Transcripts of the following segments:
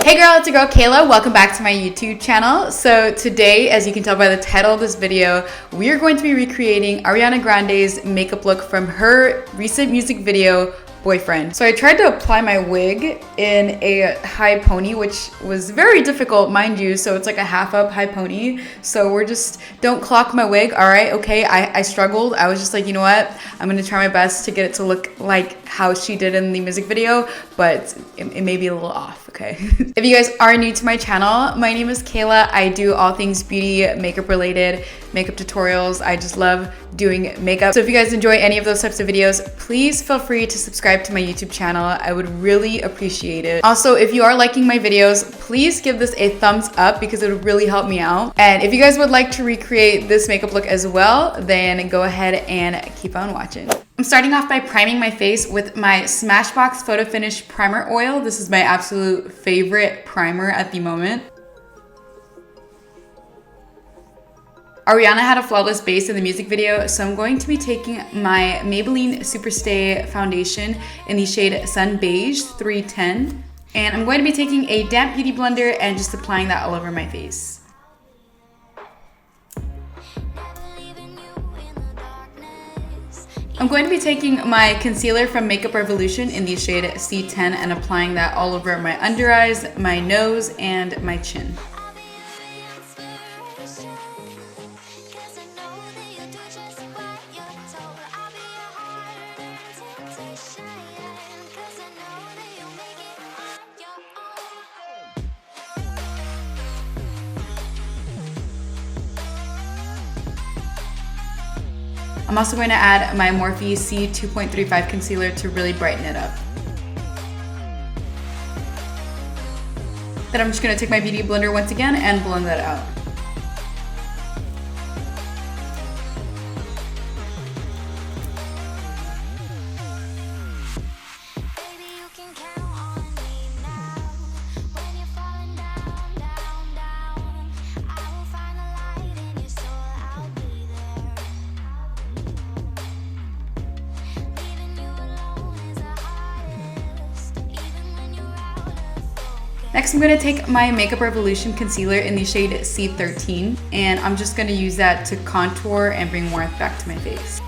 Hey girl, it's your girl Kayla. Welcome back to my YouTube channel. So today, as you can tell by the title of this video, we are going to be recreating Ariana Grande's makeup look from her recent music video, Boyfriend. So I tried to apply my wig in a high pony, which was very difficult, mind you. So it's like a half up high pony. So don't clock my wig. All right, okay. I struggled. I was just like, you know what? I'm gonna try my best to get it to look like how she did in the music video, but it may be a little off, okay? If you guys are new to my channel, my name is Kayla. I do all things beauty, makeup related, makeup tutorials. I just love doing makeup. So if you guys enjoy any of those types of videos, please feel free to subscribe to my YouTube channel. I would really appreciate it. Also, if you are liking my videos, please give this a thumbs up because it would really help me out. And if you guys would like to recreate this makeup look as well, then go ahead and keep on watching. I'm starting off by priming my face with my Smashbox Photo Finish Primer Oil. This is my absolute favorite primer at the moment. Ariana had a flawless base in the music video, so I'm going to be taking my Maybelline Superstay foundation in the shade Sun Beige 310. And I'm going to be taking a damp beauty blender and just applying that all over my face. I'm going to be taking my concealer from Makeup Revolution in the shade C10 and applying that all over my under eyes, my nose, and my chin. I'm also going to add my Morphe C2.35 concealer to really brighten it up. Then I'm just going to take my beauty blender once again and blend that out. Next, I'm going to take my Makeup Revolution concealer in the shade C13, and I'm just going to use that to contour and bring warmth back to my face.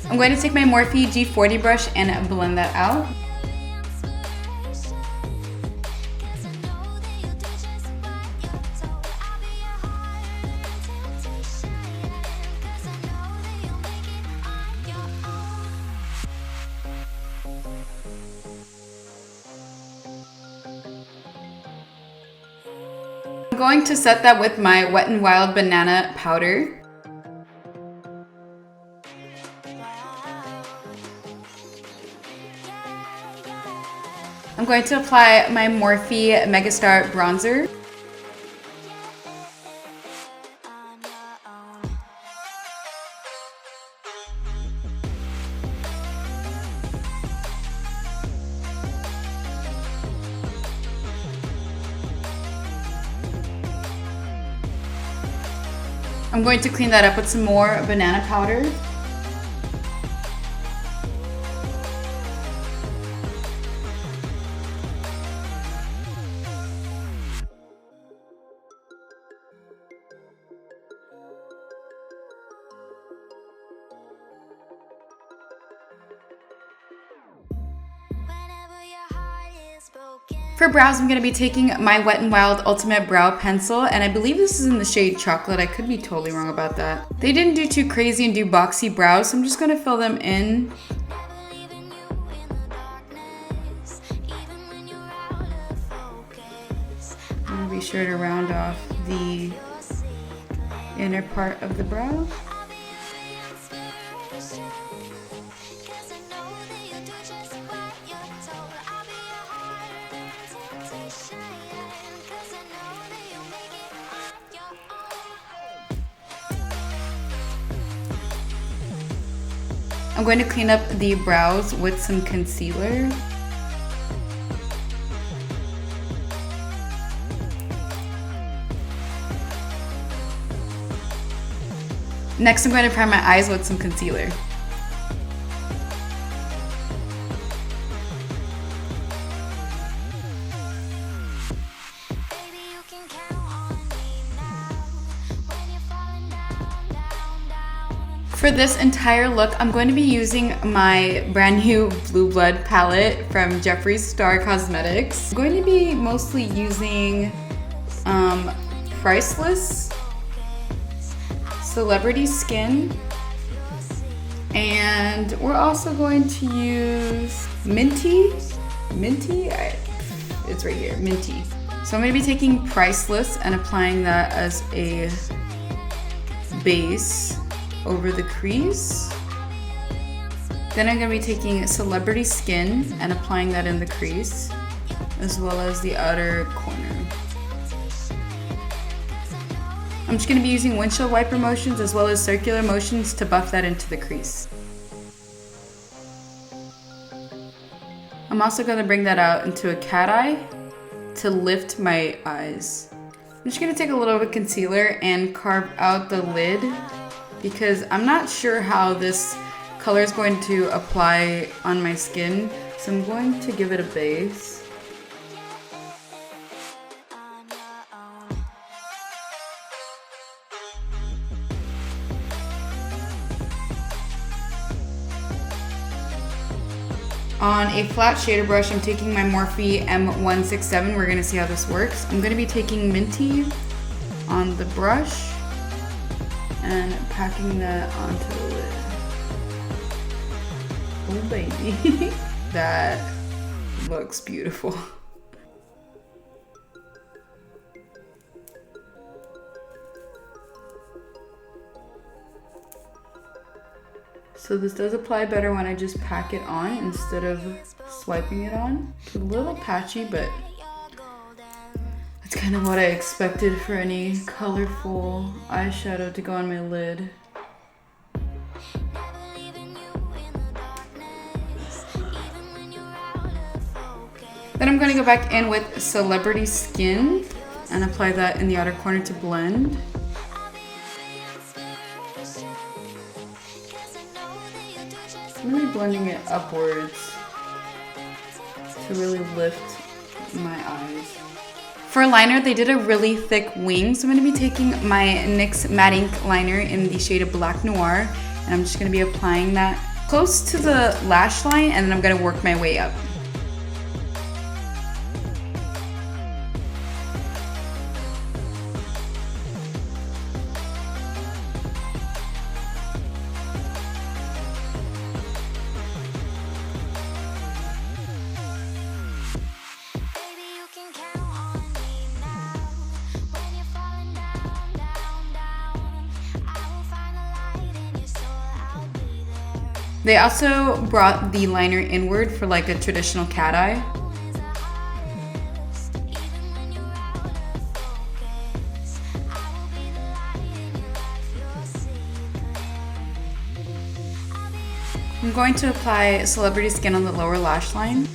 I'm going to take my Morphe G40 brush and blend that out. I'm going to set that with my Wet n Wild Banana powder. I'm going to apply my Morphe Megastar bronzer. I'm going to clean that up with some more banana powder. For brows, I'm going to be taking my Wet n Wild Ultimate Brow Pencil, and I believe this is in the shade Chocolate. I could be totally wrong about that. They didn't do too crazy and do boxy brows, so I'm just going to fill them in. I'm going to be sure to round off the inner part of the brow. I'm going to clean up the brows with some concealer. Next, I'm going to prime my eyes with some concealer. For this entire look, I'm going to be using my brand new Blue Blood palette from Jeffree Star Cosmetics. I'm going to be mostly using Priceless, Celebrity Skin, and we're also going to use Minty, it's right here, Minty. So I'm going to be taking Priceless and applying that as a base over the crease. Then I'm going to be taking Celebrity Skin and applying that in the crease, as well as the outer corner. I'm just going to be using windshield wiper motions as well as circular motions to buff that into the crease. I'm also going to bring that out into a cat eye to lift my eyes. I'm just going to take a little bit of concealer and carve out the lid, because I'm not sure how this color is going to apply on my skin, so I'm going to give it a base. On a flat shader brush, I'm taking my Morphe M167. We're gonna see how this works. I'm gonna be taking Minty on the brush and packing that onto the lid. Oh baby, that looks beautiful. So this does apply better when I just pack it on instead of swiping it on. It's a little patchy, but it's kind of what I expected for any colorful eyeshadow to go on my lid. Then I'm going to go back in with Celebrity Skin and apply that in the outer corner to blend. I'm really blending it upwards to really lift my eyes. For a liner, they did a really thick wing, so I'm going to be taking my NYX Matte Ink liner in the shade of Black Noir, and I'm just going to be applying that close to the lash line, and then I'm going to work my way up. They also brought the liner inward for like a traditional cat eye. I'm going to apply Celebrity Skin on the lower lash line.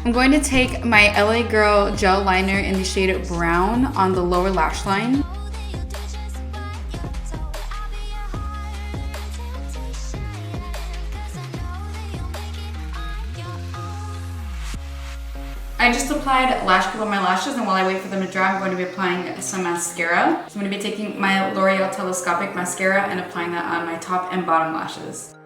I'm going to take my LA Girl gel liner in the shade Brown on the lower lash line. I just applied lash glue on my lashes, and while I wait for them to dry, I'm going to be applying some mascara. So I'm going to be taking my L'Oreal Telescopic Mascara and applying that on my top and bottom lashes.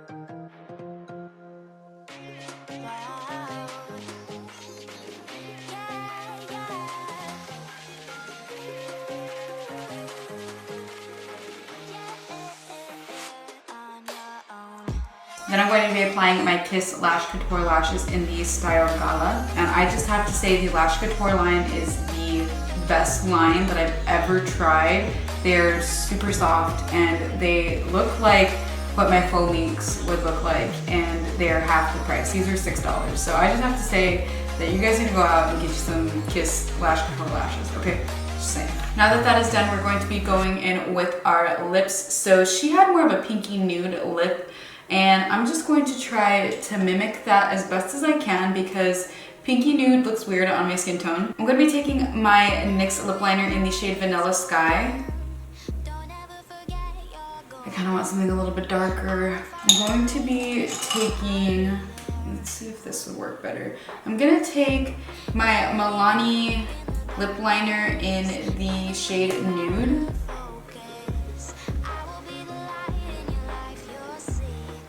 Then I'm going to be applying my Kiss Lash Couture lashes in the style Gala. And I just have to say the Lash Couture line is the best line that I've ever tried. They're super soft and they look like what my faux links would look like, and they're half the price. These are $6. So I just have to say that you guys need to go out and get you some Kiss Lash Couture lashes, okay? Just saying. Now that that is done, we're going to be going in with our lips. So she had more of a pinky nude lip, and I'm just going to try to mimic that as best as I can, because Pinky nude looks weird on my skin tone. I'm gonna be taking my NYX lip liner in the shade Vanilla Sky. I kind of want something a little bit darker. I'm going to be taking, let's see if this would work better. I'm gonna take my Milani lip liner in the shade Nude.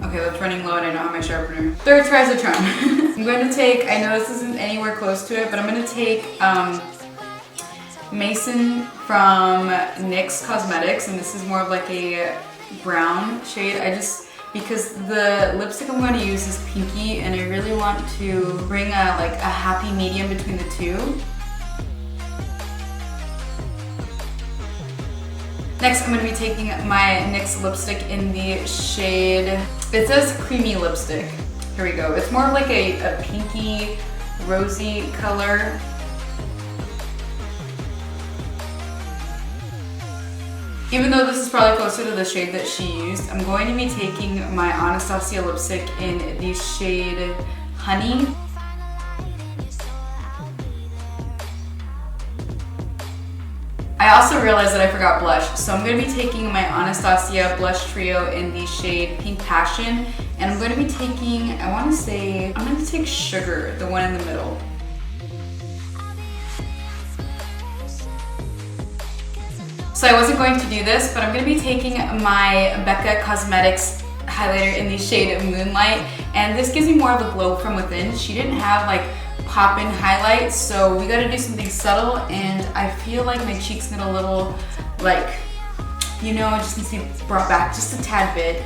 Okay, that's running low and I don't have my sharpener. Third tries a charm. I'm going to take, I know this isn't anywhere close to it, but I'm going to take Mason from NYX Cosmetics, and this is more of like a brown shade. Because the lipstick I'm going to use is pinky, and I really want to bring a happy medium between the two. Next, I'm going to be taking my NYX lipstick in the shade, it says Creamy Lipstick. Here we go. It's more of like a pinky, rosy color. Even though this is probably closer to the shade that she used, I'm going to be taking my Anastasia lipstick in the shade Honey. I also realized that I forgot blush, so I'm going to be taking my Anastasia blush trio in the shade Pink Passion, and I'm going to be taking, I'm going to take Sugar, the one in the middle. So I wasn't going to do this, but I'm going to be taking my Becca Cosmetics highlighter in the shade Moonlight, and this gives me more of a glow from within. She didn't have like pop-in highlights, so we gotta do something subtle, and I feel like my cheeks need a little, like, you know, it just needs to be brought back just a tad bit.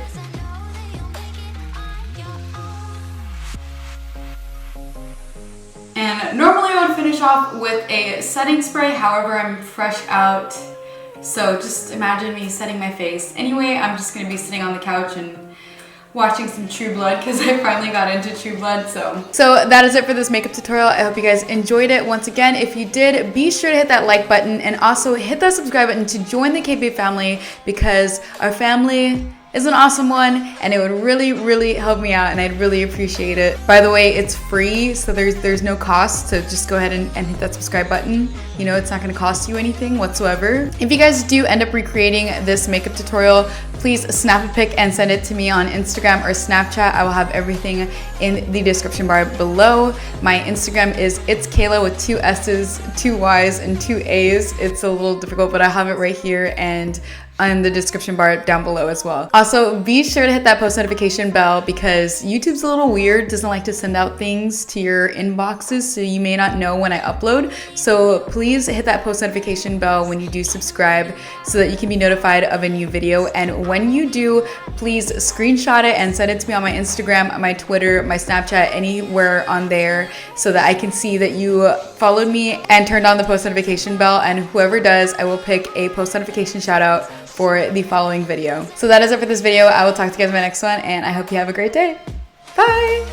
And normally I would finish off with a setting spray, however I'm fresh out, so just imagine me setting my face. Anyway, I'm just gonna be sitting on the couch and watching some True Blood because I finally got into True Blood. So that is it for this makeup tutorial. I hope you guys enjoyed it. Once again, if you did, be sure to hit that like button and also hit that subscribe button to join the KP family, because our family is an awesome one and it would really help me out, and I'd really appreciate it. By the way, it's free, so there's no cost, so just go ahead and hit that subscribe button. You know, it's not going to cost you anything whatsoever. If you guys do end up recreating this makeup tutorial, please snap a pic and send it to me on Instagram or Snapchat. I will have everything in the description bar below. My Instagram is It's Kayla with 2 S's, 2 Y's, and 2 A's. It's a little difficult, but I have it right here and in the description bar down below as well. Also, be sure to hit that post notification bell, because YouTube's a little weird, doesn't like to send out things to your inboxes, so you may not know when I upload. So please hit that post notification bell when you do subscribe so that you can be notified of a new video. And when you do, please screenshot it and send it to me on my Instagram, my Twitter, my Snapchat, anywhere on there, so that I can see that you followed me and turned on the post notification bell. And whoever does, I will pick a post notification shout out for the following video. So that is it for this video. I will talk to you guys in my next one, and I hope you have a great day. Bye!